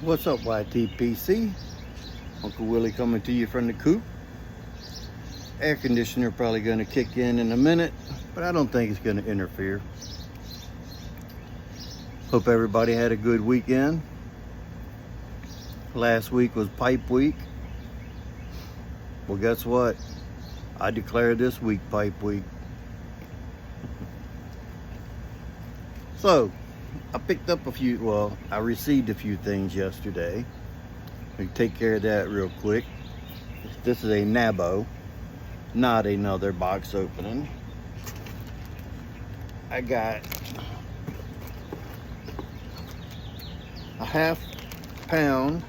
What's up, YTPC? Uncle Willie coming to you from the coop. Air conditioner probably going to kick in a minute, but I don't think it's going to interfere. Hope everybody had a good weekend. Last week was pipe week. Well, guess what? I declare this week pipe week. So, I picked up I received a few things yesterday. We take care of that real quick. This is a Nabo, not another box opening. I got a half pound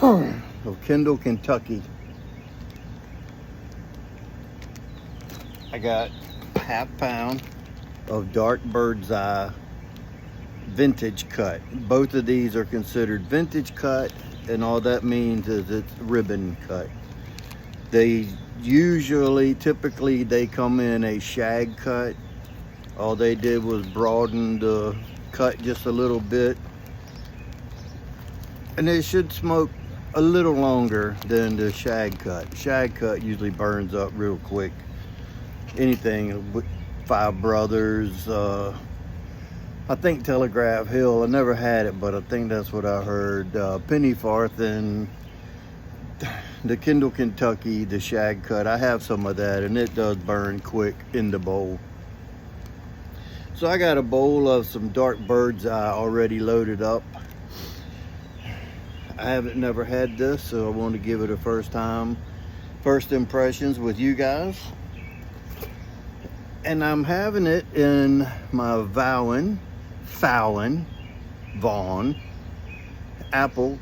of Kendall, Kentucky. I got a half pound of dark bird's eye vintage cut. Both of these are considered vintage cut, and all that means is it's ribbon cut. They typically they come in a shag cut. All they did was broaden the cut just a little bit, and they should smoke a little longer than the shag cut. Shag cut usually burns up real quick. Anything with Five Brothers, I think Telegraph Hill, I never had it, but I think that's what I heard. Penny Farth and the Kendall, Kentucky, the shag cut. I have some of that, and it does burn quick in the bowl. So I got a bowl of some dark bird's eye already loaded up. I haven't never had this, so I want to give it a first impressions with you guys. And I'm having it in my Vaughan apple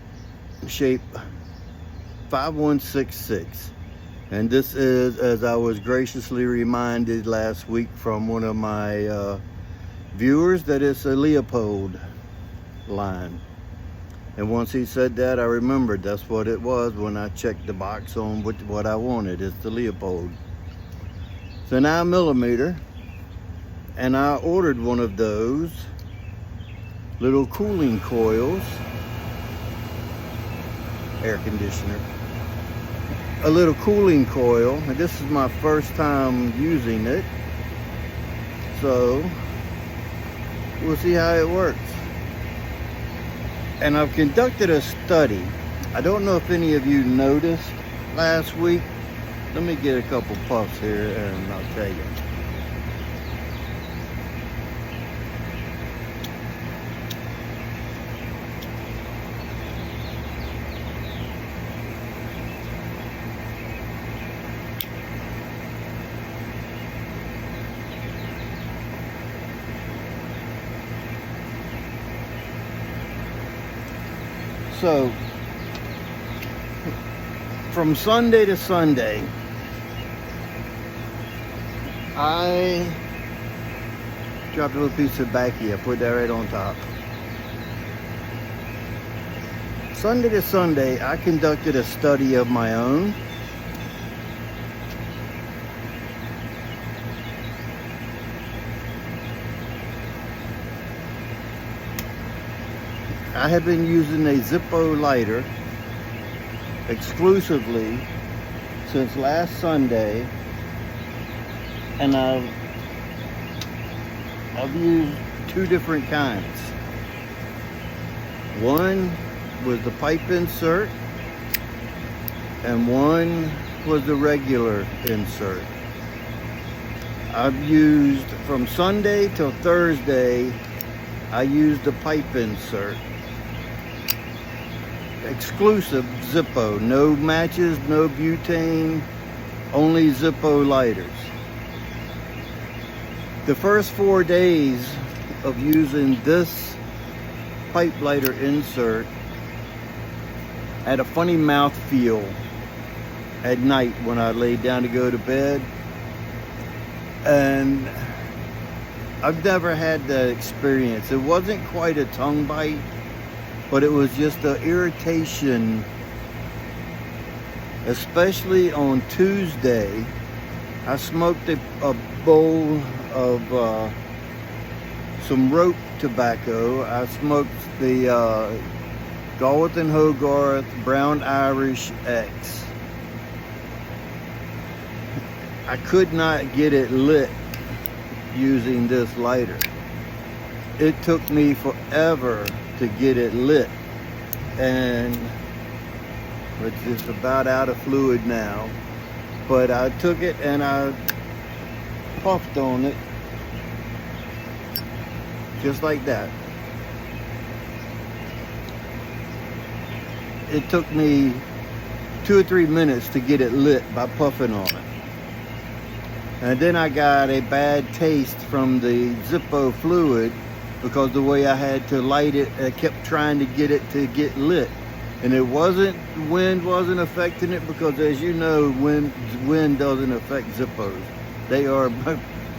shape 5166. And this is, as I was graciously reminded last week from one of my viewers, that it's a Leopold line. And once he said that, I remembered that's what it was when I checked the box on what I wanted. It's the Leopold. It's a 9mm, and I ordered one of those little cooling coils, air conditioner, a little cooling coil, and this is my first time using it, so we'll see how it works. And I've conducted a study. I don't know if any of you noticed last week. Let me get a couple puffs here and I'll tell you. So, from Sunday to Sunday, I dropped a little piece of backy. I put that right on top. Sunday to Sunday, I conducted a study of my own. I have been using a Zippo lighter exclusively since last Sunday, and I've used two different kinds. One was the pipe insert, and one was the regular insert. I've used from Sunday till Thursday, I used the pipe insert. Exclusive Zippo, no matches, no butane, only Zippo lighters. The first 4 days of using this pipe lighter insert had a funny mouth feel at night when I laid down to go to bed, and I've never had that experience. It wasn't quite a tongue bite, but it was just the irritation, especially on Tuesday. I smoked a bowl of some rope tobacco. I smoked the Galworth and Hogarth Brown Irish X. I could not get it lit using this lighter. It took me forever to get it lit, and it's just about out of fluid now. But I took it and I puffed on it just like that. It took me 2 or 3 minutes to get it lit by puffing on it. And then I got a bad taste from the Zippo fluid because the way I had to light it, I kept trying to get it to get lit. And it wasn't, wind wasn't affecting it, because as you know, wind doesn't affect Zippos. They are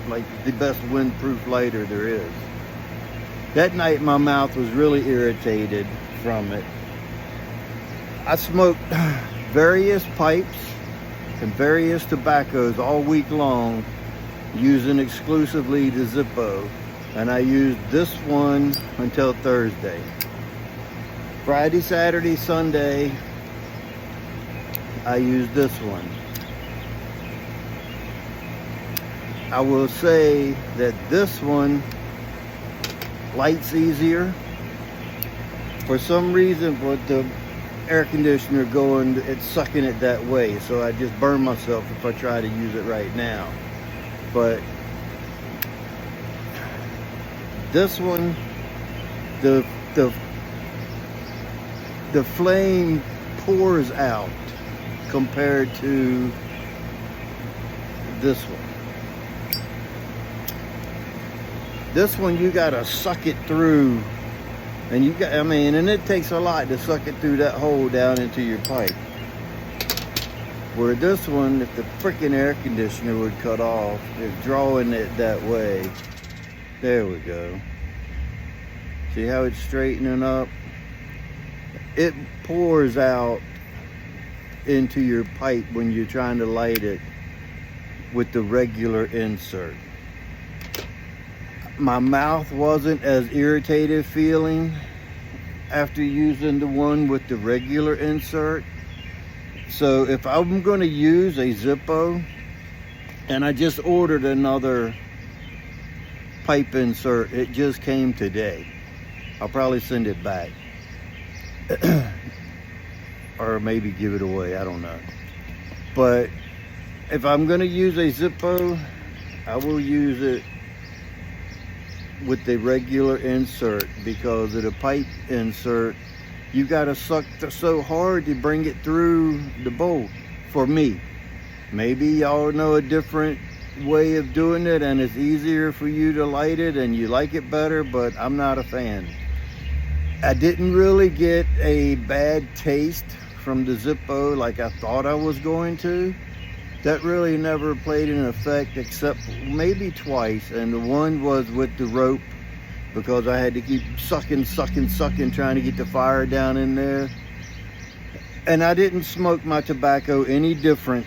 like the best windproof lighter there is. That night my mouth was really irritated from it. I smoked various pipes and various tobaccos all week long using exclusively the Zippo, and I used this one until Thursday. Friday, Saturday, Sunday, I used this one. I will say that this one lights easier. For some reason, with the air conditioner going, it's sucking it that way, so I just burn myself if I try to use it right now. But this one, the flame pours out compared to this one. This one you gotta suck it through, and you got, and it takes a lot to suck it through that hole down into your pipe. Where this one, if the freaking air conditioner would cut off, it's drawing it that way. There we go. See how it's straightening up? It pours out into your pipe when you're trying to light it with the regular insert. My mouth wasn't as irritated feeling after using the one with the regular insert. So if I'm going to use a Zippo, and I just ordered another pipe insert, it just came today. I'll probably send it back. Or maybe give it away, I don't know. But if I'm going to use a Zippo, I will use it with the regular insert, because of the pipe insert, you got to suck so hard to bring it through the bowl. For me, maybe y'all know a different way of doing it and it's easier for you to light it and you like it better, but I'm not a fan. I didn't really get a bad taste from the Zippo like I thought I was going to. That really never played an effect, except maybe twice, and the one was with the rope, because I had to keep sucking, trying to get the fire down in there. And I didn't smoke my tobacco any different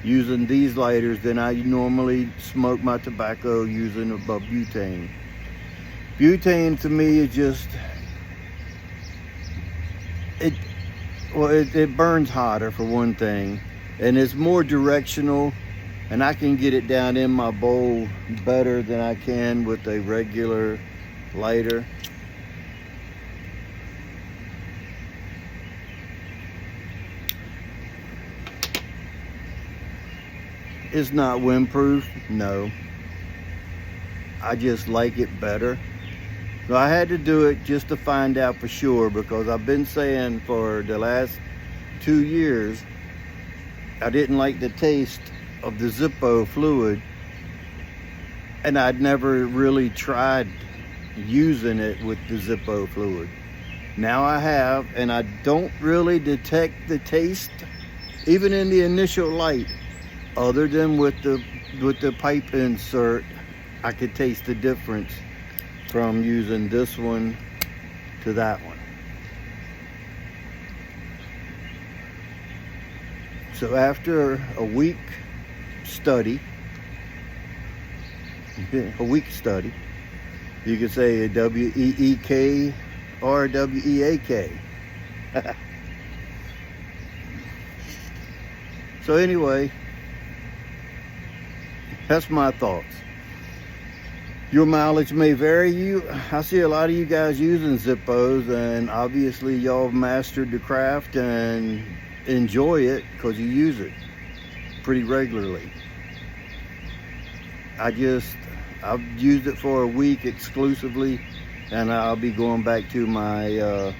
using these lighters than I normally smoke my tobacco using a butane. Butane to me is just, it burns hotter for one thing, and it's more directional, and I can get it down in my bowl better than I can with a regular lighter. It's not windproof, no. I just like it better. So I had to do it just to find out for sure, because I've been saying for the last 2 years I didn't like the taste of the Zippo fluid, and I'd never really tried using it with the Zippo fluid. Now I have, and I don't really detect the taste even in the initial light, other than with the pipe insert. I could taste the difference from using this one to that one. So after a week study, you could say a WEEK R-W-E-A-K. So anyway, that's my thoughts. Your mileage may vary. I see a lot of you guys using Zippos, and obviously y'all have mastered the craft and enjoy it because you use it pretty regularly. I've used it for a week exclusively, and I'll be going back to my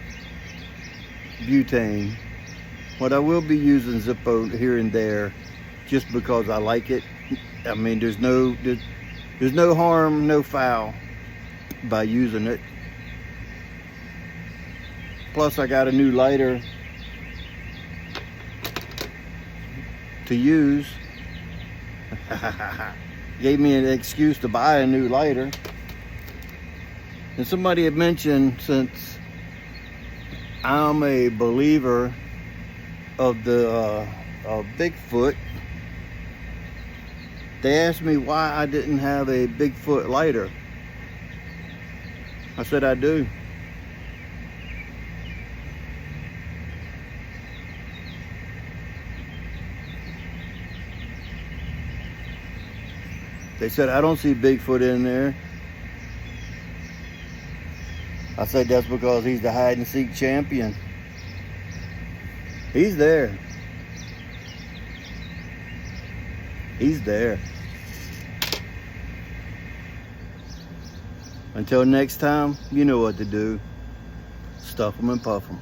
butane. But I will be using Zippo here and there just because I like it. I mean, there's no harm, no foul by using it. Plus I got a new lighter to use. Gave me an excuse to buy a new lighter. And somebody had mentioned, since I'm a believer of the of Bigfoot, they asked me why I didn't have a Bigfoot lighter. I said I do. They said, I don't see Bigfoot in there. I said, that's because he's the hide and seek champion. He's there. He's there. Until next time, you know what to do. Stuff them and puff them.